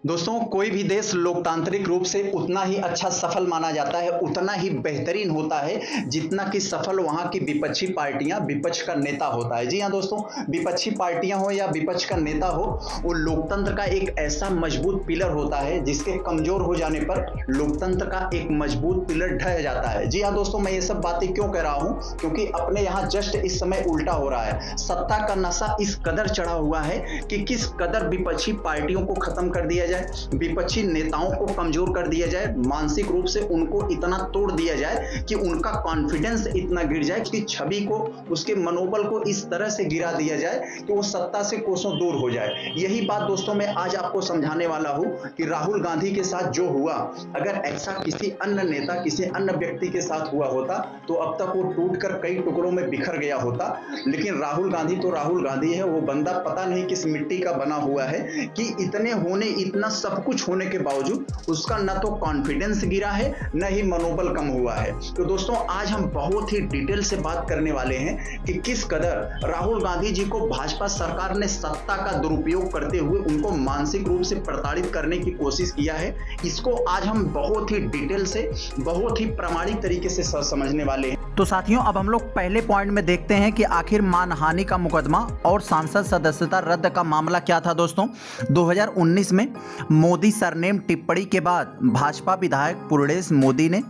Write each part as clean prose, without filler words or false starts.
दोस्तों, कोई भी देश लोकतांत्रिक रूप से उतना ही अच्छा सफल माना जाता है, उतना ही बेहतरीन होता है, जितना कि सफल वहाँ की विपक्षी पार्टियाँ, विपक्ष का नेता होता है। जी हाँ दोस्तों, विपक्षी पार्टियाँ हो या विपक्ष का नेता हो, वो लोकतंत्र का एक ऐसा मजबूत पिलर होता है, जिसके कमज़ोर हो जाने पर लोकतंत्र का एक मजबूत पिलर ढह जाता है। जी हाँ दोस्तों, मैं ये सब बातें क्यों कह रहा हूँ? क्योंकि अपने यहाँ जस्ट इस समय उल्टा हो रहा है। सत्ता का नशा इस कदर चढ़ा हुआ है कि किस कदर विपक्षी पार्टियों को खत्म कर दिया जाए, विपक्षी नेताओं को कमजोर कर दिया जाए, मानसिक रूप से उनको इतना तोड़ दिया जाए कि उनका कॉन्फिडेंस इतना गिर जाए, उसकी छवि को, उसके मनोबल को इस तरह से गिरा दिया जाए कि वो सत्ता से कोसों दूर हो जाए। यही बात दोस्तों मैं आज आपको समझाने वाला हूं कि राहुल गांधी के साथ जो हुआ, अगर ऐसा किसी अन्य नेता, किसी अन्य व्यक्ति के साथ हुआ होता तो अब तक वो टूटकर कई टुकड़ों में बिखर गया होता। लेकिन राहुल गांधी तो राहुल गांधी है, वो बंदा पता नहीं किस मिट्टी का बना हुआ है कि इतने होने, इतना सब कुछ होने के बावजूद उसका न तो कॉन्फिडेंस गिरा है, न ही मनोबल कम हुआ है। तो दोस्तों, आज हम बहुत ही डिटेल से बात करने वाले हैं कि किस कदर राहुल गांधी जी को भाजपा सरकार ने सत्ता का दुरुपयोग करते हुए उनको मानसिक रूप से प्रताड़ित करने की कोशिश किया है। इसको आज हम बहुत ही डिटेल से, बहुत ही प्रामाणिक तरीके से समझने वाले हैं। तो साथियों, अब हम लोग पहले पॉइंट में देखते हैं कि आखिर मानहानि का मुकदमा और सांसद सदस्यता रद्द का मामला क्या था। दोस्तों, 2019 में मोदी सरनेम टिप्पणी के बाद भाजपा विधायक पूर्णेश मोदी ने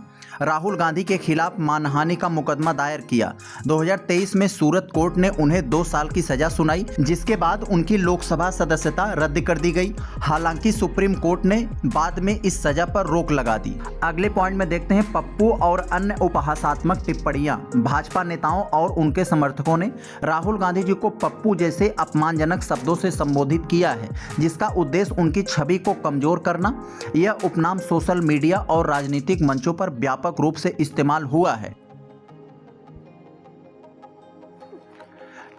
राहुल गांधी के खिलाफ मानहानि का मुकदमा दायर किया। 2023 में सूरत कोर्ट ने उन्हें 2 साल की सजा सुनाई, जिसके बाद उनकी लोकसभा सदस्यता रद्द कर दी गई। हालांकि सुप्रीम कोर्ट ने बाद में इस सजा पर रोक लगा दी। अगले पॉइंट में देखते हैं पप्पू और अन्य उपहासात्मक टिप्पणियां। भाजपा नेताओं और उनके समर्थकों ने राहुल गांधी जी को पप्पू जैसे अपमानजनक शब्दों से संबोधित किया है, जिसका उद्देश्य उनकी छवि को कमजोर करना। यह उपनाम सोशल मीडिया और राजनीतिक मंचों पर व्यापक रूप से इस्तेमाल हुआ है।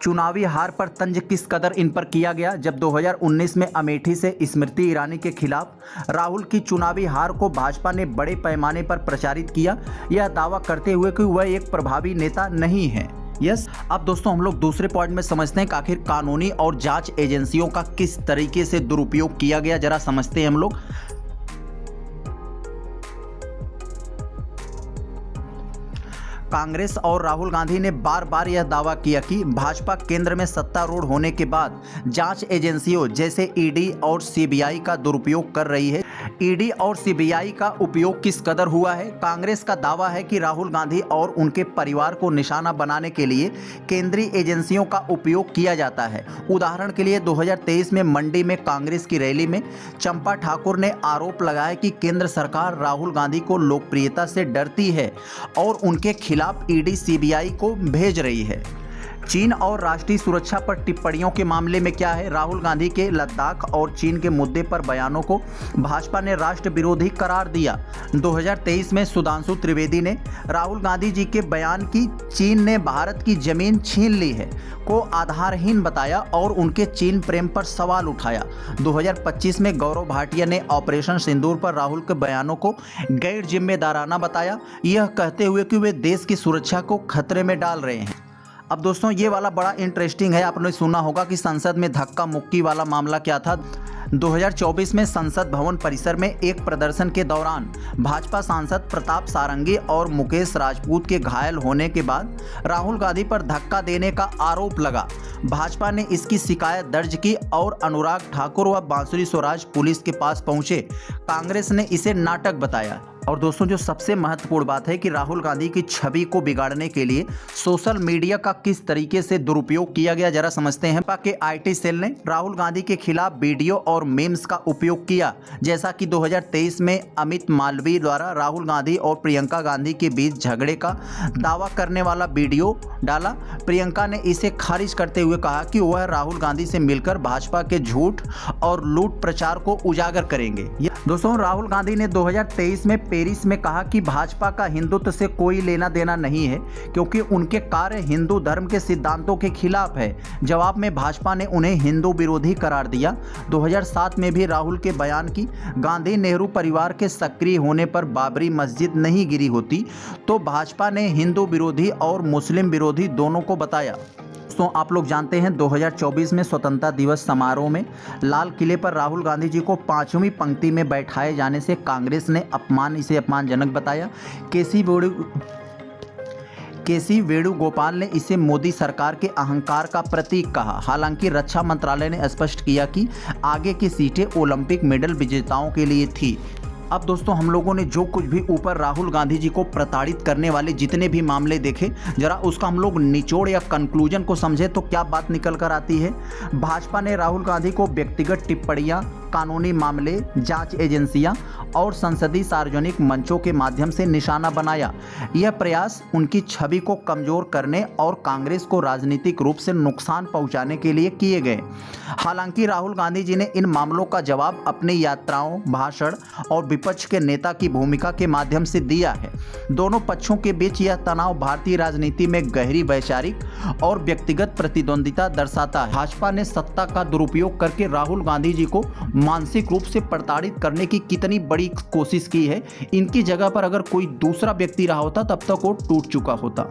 चुनावी हार पर तंज किस कदर इन पर किया गया। जब 2019 में अमेठी से स्मृति ईरानी के खिलाफ राहुल की चुनावी हार को भाजपा ने बड़े पैमाने पर प्रचारित किया, यह दावा करते हुए कि वह एक प्रभावी नेता नहीं है। अब दोस्तों, हम लोग दूसरे पॉइंट में समझते हैं कि आखिर कानूनी और जांच एजेंसियों का किस तरीके से दुरुपयोग किया गया, जरा समझते हैं हम लोग। कांग्रेस और राहुल गांधी ने बार बार यह दावा किया कि भाजपा केंद्र में सत्तारूढ़ होने के बाद जांच एजेंसियों जैसे ईडी और सीबीआई का दुरुपयोग कर रही है। ईडी और सीबीआई का उपयोग किस कदर हुआ है? कांग्रेस का दावा है कि राहुल गांधी और उनके परिवार को निशाना बनाने के लिए केंद्रीय एजेंसियों का उपयोग किया जाता है। उदाहरण के लिए 2023 में मंडी में कांग्रेस की रैली में चंपा ठाकुर ने आरोप लगाया कि केंद्र सरकार राहुल गांधी को लोकप्रियता से डरती है और उनके खिलाफ ईडी सीबीआई को भेज रही है। चीन और राष्ट्रीय सुरक्षा पर टिप्पणियों के मामले में क्या है? राहुल गांधी के लद्दाख और चीन के मुद्दे पर बयानों को भाजपा ने राष्ट्र विरोधी करार दिया। 2023 में सुधांशु त्रिवेदी ने राहुल गांधी जी के बयान की चीन ने भारत की जमीन छीन ली है को आधारहीन बताया और उनके चीन प्रेम पर सवाल उठाया। 2025 में गौरव भाटिया ने ऑपरेशन सिंदूर पर राहुल के बयानों को गैर जिम्मेदाराना बताया, यह कहते हुए कि वे देश की सुरक्षा को खतरे में डाल रहे हैं। अब दोस्तों, ये वाला बड़ा इंटरेस्टिंग है। आपने सुना होगा कि संसद में धक्का मुक्की वाला मामला क्या था। 2024 में संसद भवन परिसर में एक प्रदर्शन के दौरान भाजपा सांसद प्रताप सारंगी और मुकेश राजपूत के घायल होने के बाद राहुल गांधी पर धक्का देने का आरोप लगा। भाजपा ने इसकी शिकायत दर्ज की और अनुराग ठाकुर व बांसुरी स्वराज पुलिस के पास पहुंचे। कांग्रेस ने इसे नाटक बताया। और दोस्तों, जो सबसे महत्वपूर्ण बात है कि राहुल गांधी की छवि को बिगाड़ने के लिए सोशल मीडिया का किस तरीके से दुरुपयोग किया गया, जरा समझते हैं। भाजपा के आईटी सेल ने राहुल गांधी के खिलाफ वीडियो और मीम्स का उपयोग किया, जैसा कि 2023 में अमित मालवीय द्वारा राहुल गांधी और प्रियंका गांधी के बीच झगड़े का दावा करने वाला वीडियो डाला। प्रियंका ने इसे खारिज करते हुए कहा कि वह राहुल गांधी से मिलकर भाजपा के झूठ और लूट प्रचार को उजागर करेंगे। दोस्तों, राहुल गांधी ने 2023 में पेरिस में कहा कि भाजपा का हिंदुत्व से कोई लेना देना नहीं है, क्योंकि उनके कार्य हिंदू धर्म के सिद्धांतों के खिलाफ है। जवाब में भाजपा ने उन्हें हिंदू विरोधी करार दिया। 2007 में भी राहुल के बयान की गांधी नेहरू परिवार के सक्रिय होने पर बाबरी मस्जिद नहीं गिरी होती तो भाजपा ने हिंदू विरोधी और मुस्लिम विरोधी दोनों को बताया। दोस्तों आप लोग जानते हैं 2024 में स्वतंत्रता दिवस समारोह में लाल किले पर राहुल गांधी जी को 5वीं पंक्ति में बैठाए जाने से कांग्रेस ने इसे अपमानजनक बताया। केसी वेणुगोपाल ने इसे मोदी सरकार के अहंकार का प्रतीक कहा। हालांकि रक्षा मंत्रालय ने स्पष्ट किया कि आगे की सीटें ओलंपिक मेडल विजेताओं के लिए थी। अब दोस्तों हम लोगों ने जो कुछ भी ऊपर राहुल गांधी जी को प्रताड़ित करने वाले जितने भी मामले देखे, जरा उसका हम लोग निचोड़ या कंक्लूजन को समझे तो क्या बात निकल कर आती है। भाजपा ने राहुल गांधी को व्यक्तिगत टिप्पणियां, कानूनी मामले, जांच एजेंसियां और संसदीय सार्वजनिक मंचों के माध्यम से निशाना बनाया। यह प्रयास उनकी छवि को कमजोर करने और कांग्रेस को राजनीतिक रूप से नुकसान पहुंचाने के लिए किए गए। हालांकि राहुल गांधी जी ने इन मामलों का जवाब अपनी यात्राओं, भाषण और विपक्ष के नेता की भूमिका के माध्यम से दिया है। दोनों पक्षों के बीच यह तनाव भारतीय राजनीति में गहरी वैचारिक और व्यक्तिगत प्रतिद्वंदिता दर्शाता है। भाजपा ने सत्ता का दुरुपयोग करके राहुल गांधी जी को मानसिक रूप से प्रताड़ित करने की कितनी बड़ी कोशिश की है। इनकी जगह पर अगर कोई दूसरा व्यक्ति रहा होता तब तक वो टूट चुका होता।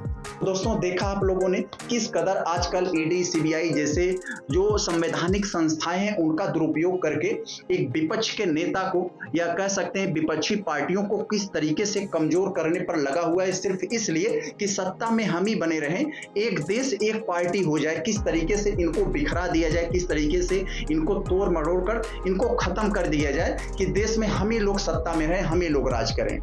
दोस्तों देखा आप लोगों ने किस कदर आजकल ईडी, सीबीआई जैसे जो संवैधानिक संस्थाएं हैं उनका दुरुपयोग करके एक विपक्ष के नेता को या कह सकते हैं विपक्षी पार्टियों को किस तरीके से कमजोर करने पर लगा हुआ है, सिर्फ इसलिए कि सत्ता में हम ही बने रहें, एक देश एक पार्टी हो जाए। किस तरीके से इनको बिखरा दिया जाए, किस तरीके से इनको तोड़ मरोड़ कर इनको खत्म कर दिया जाए कि देश में हम ही लोग सत्ता में रहें, हम ही लोग राज करें।